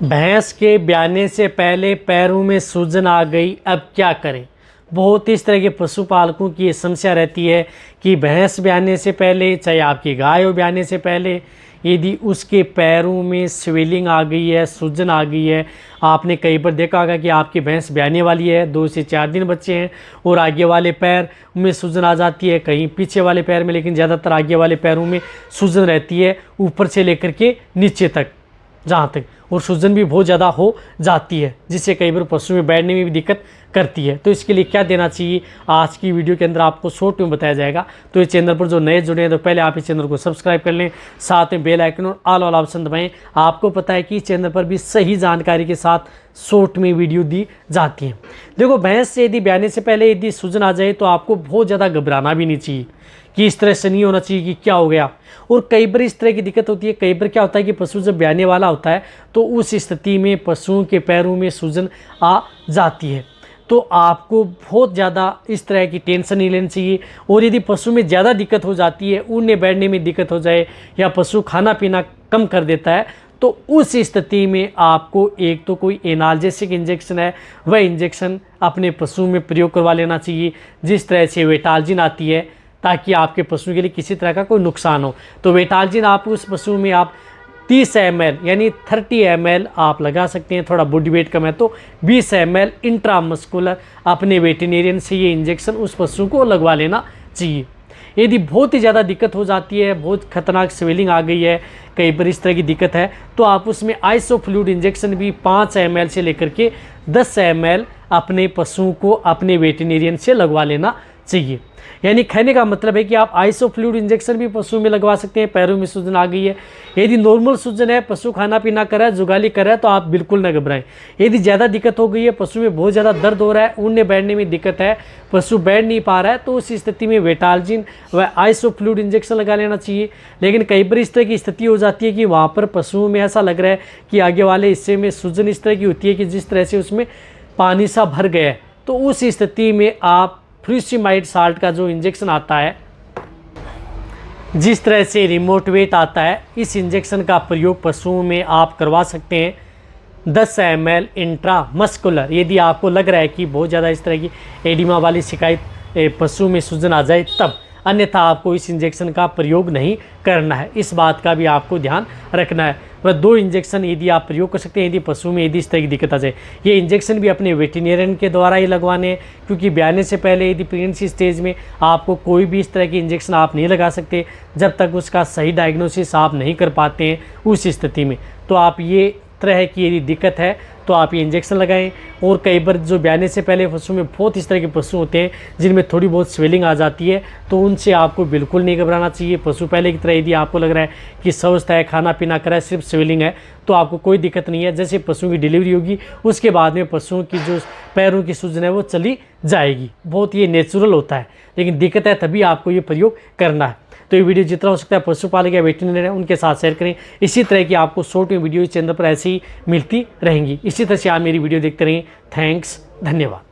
भैंस के ब्याने से पहले पैरों में सूजन आ गई, अब क्या करें। बहुत इस तरह के पशुपालकों की ये समस्या रहती है कि भैंस ब्याने से पहले, चाहे आपकी गाय हो, ब्याने से पहले यदि उसके पैरों में स्वेलिंग आ गई है, सूजन आ गई है। आपने कई बार देखा होगा कि आपकी भैंस ब्याने वाली है, 2 से 4 दिन बच्चे हैं और आगे वाले पैर में सूजन आ जाती है, कहीं पीछे वाले पैर में, लेकिन ज़्यादातर आगे वाले पैरों में सूजन रहती है, ऊपर से लेकर के नीचे तक, जहाँ तक, और सूजन भी बहुत ज़्यादा हो जाती है, जिससे कई बार पशु में बैठने में भी दिक्कत करती है। तो इसके लिए क्या देना चाहिए, आज की वीडियो के अंदर आपको शॉर्ट में बताया जाएगा। तो इस चैनल पर जो नए जुड़े हैं तो पहले आप इस चैनल को सब्सक्राइब कर लें, साथ में बेल आइकन और ऑल वाला ऑप्शन दबाएं। आपको पता है कि इस चैनल पर भी सही जानकारी के साथ शॉर्ट में वीडियो दी जाती है। देखो, भैंस से यदि ब्याने से पहले यदि सूजन आ जाए तो आपको बहुत ज़्यादा घबराना भी नहीं चाहिए कि इस तरह से नहीं होना चाहिए कि क्या हो गया। और कई बार इस तरह की दिक्कत होती है, कई बार क्या होता है कि पशु जब ब्याने वाला होता है तो उस स्थिति में पशुओं के पैरों में सूजन आ जाती है। तो आपको बहुत ज़्यादा इस तरह की टेंशन नहीं लेनी चाहिए। और यदि पशु में ज़्यादा दिक्कत हो जाती है, उड़ने बैठने में दिक्कत हो जाए या पशु खाना पीना कम कर देता है, तो उस स्थिति में आपको एक तो कोई एनाल्जेसिक इंजेक्शन है, वह इंजेक्शन अपने पशु में प्रयोग करवा लेना चाहिए। जिस तरह से वेटाल्जिन आती है, ताकि आपके पशु के लिए किसी तरह का कोई नुकसान हो। तो वेटाल्जिन आप उस पशु में आप 30 ml यानी 30 ml आप लगा सकते हैं। थोड़ा बॉडी वेट कम है तो 20 ml इंट्रामस्कुलर अपने वेटरनरियन से ये इंजेक्शन उस पशु को लगवा लेना चाहिए। यदि बहुत ही ज़्यादा दिक्कत हो जाती है, बहुत खतरनाक स्वेलिंग आ गई है, कई बार इस तरह की दिक्कत है, तो आप उसमें आइसोफ्लूइड इंजेक्शन भी 5 ml से लेकर के 10 ml अपने पशु को अपने वेटरनरियन से लगवा लेना चाहिए। यानी कहने का मतलब है कि आप आइसोफ्लूइड इंजेक्शन भी पशु में लगवा सकते हैं। पैरों में सूजन आ गई है, यदि नॉर्मल सूजन है, पशु खाना पीना कर रहा है, जुगाली कर रहा है, तो आप बिल्कुल न घबराएं। यदि ज़्यादा दिक्कत हो गई है, पशु में बहुत ज़्यादा दर्द हो रहा है, उड़ने बैठने में दिक्कत है, पशु बैठ नहीं पा रहा है, तो उस स्थिति में वेटाल्जिन व आइसोफ्लूइड इंजेक्शन लगा लेना चाहिए। लेकिन कई बार इस तरह की स्थिति हो जाती है कि वहाँ पर पशुओं में ऐसा लग रहा है कि आगे वाले हिस्से में सूजन इस तरह की होती है कि जिस तरह से उसमें पानी सा भर गया है, तो उस स्थिति में आप फ्यूसिमाइड साल्ट का जो इंजेक्शन आता है, जिस तरह से रिमोट वेट आता है, इस इंजेक्शन का प्रयोग पशुओं में आप करवा सकते हैं 10 ml इंट्रामस्कुलर। यदि आपको लग रहा है कि बहुत ज़्यादा इस तरह की एडिमा वाली शिकायत पशु में सूजन आ जाए तब, अन्यथा आपको इस इंजेक्शन का प्रयोग नहीं करना है। इस बात का भी आपको ध्यान रखना है। वह 2 इंजेक्शन यदि आप प्रयोग कर सकते हैं यदि पशु में यदि इस तरह की दिक्कत आ जाए। ये इंजेक्शन भी अपने वेटरनरियन के द्वारा ही लगवाने हैं, क्योंकि ब्याने से पहले यदि प्रेगनेंसी स्टेज में आपको कोई भी इस तरह की इंजेक्शन आप नहीं लगा सकते जब तक उसका सही डायग्नोसिस आप नहीं कर पाते हैं। उस स्थिति में तो आप ये तरह की यदि दिक्कत है तो आप ये इंजेक्शन लगाएं। और कई बार जो ब्याने से पहले पशु में बहुत इस तरह के पशु होते हैं जिनमें थोड़ी बहुत स्वेलिंग आ जाती है, तो उनसे आपको बिल्कुल नहीं घबराना चाहिए। पशु पहले की तरह यदि आपको लग रहा है कि स्वस्थ है, खाना पीना कर रहा है, सिर्फ स्वेलिंग है, तो आपको कोई दिक्कत नहीं है। जैसे पशु की डिलीवरी होगी उसके बाद में पशुओं की जो पैरों की सूजन है वो चली जाएगी। बहुत ये नेचुरल होता है, लेकिन दिक्कत है तभी आपको ये प्रयोग करना है। तो ये वीडियो जितना हो सकता है पशुपालक या वेटरनरी है उनके साथ शेयर करें। इसी तरह की आपको शॉर्ट में वीडियो इस चैनल पर ऐसे ही मिलती रहेंगी। इसी तरह से आप मेरी वीडियो देखते रहें। थैंक्स, धन्यवाद।